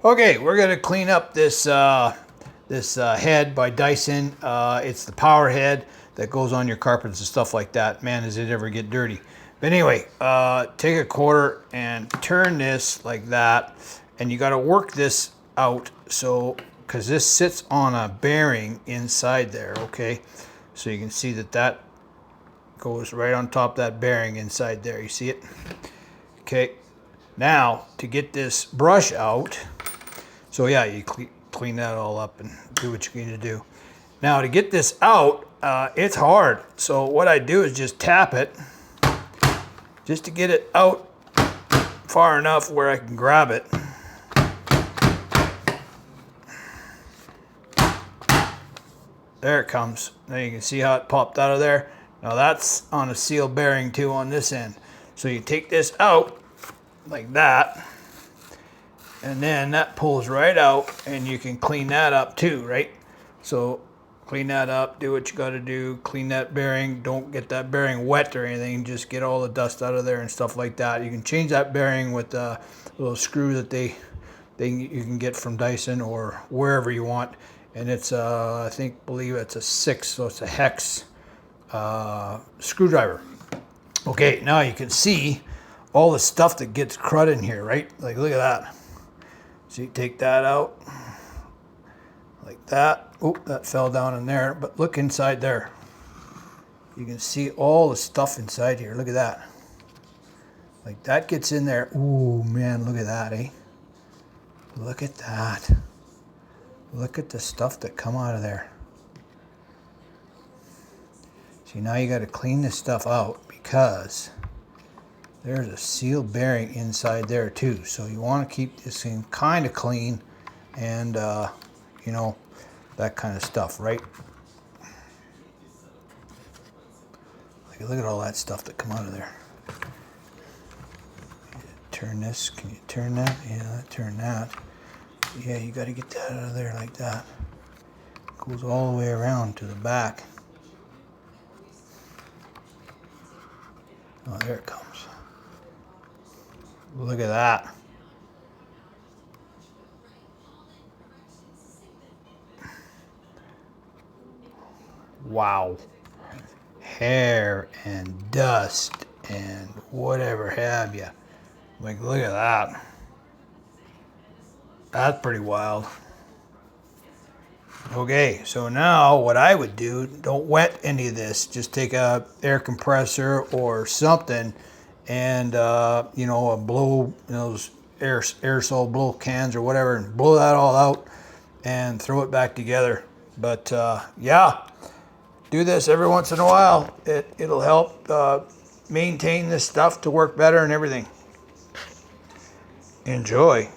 Okay, we're gonna clean up this head by Dyson. It's the Power Head that goes on your carpets and stuff like that. Man, does it ever get dirty. But anyway, take a quarter and turn this like that, and you got to work this out. So, because this sits on a bearing inside there, okay? So you can see that that goes right on top of that bearing inside there. You see it? Okay. Now, to get this brush out, so yeah, you clean that all up and do what you need to do. Now, to get this out, it's hard. So what I do is just tap it, just to get it out far enough where I can grab it. There it comes. Now you can see how it popped out of there. Now that's on a seal bearing too on this end. So you take this out like that, and then that pulls right out, and you can clean that up too, right? So clean that up, do what you got to do, clean that bearing. Don't get that bearing wet or anything, just get all the dust out of there and stuff like that. You can change that bearing with a little screw that you can get from Dyson or wherever you want. And it's I believe it's a 6, so it's a hex screwdriver. Okay, now you can see all the stuff that gets crud in here, right? Like, look at that. So you take that out like that. Oh, that fell down in there, but look inside there. You can see all the stuff inside here. Look at that. Like, that gets in there. Ooh, man, look at that, eh? Look at that. Look at the stuff that come out of there. See, now you got to clean this stuff out because there's a seal bearing inside there too. So you want to keep this thing kind of clean and, you know, that kind of stuff, right? Like, look at all that stuff that come out of there. Turn this. Can you turn that? Yeah, turn that. Yeah, you got to get that out of there like that. It goes all the way around to the back. Oh, there it comes. Look at that. Wow. Hair and dust and whatever have you. Like, look at that. That's pretty wild. Okay, so now what I would do, don't wet any of this. Just take a air compressor or something and, you know, a blow, you know, those aerosol blow cans or whatever, and blow that all out and throw it back together. But, yeah, do this every once in a while. It'll help maintain this stuff to work better and everything. Enjoy.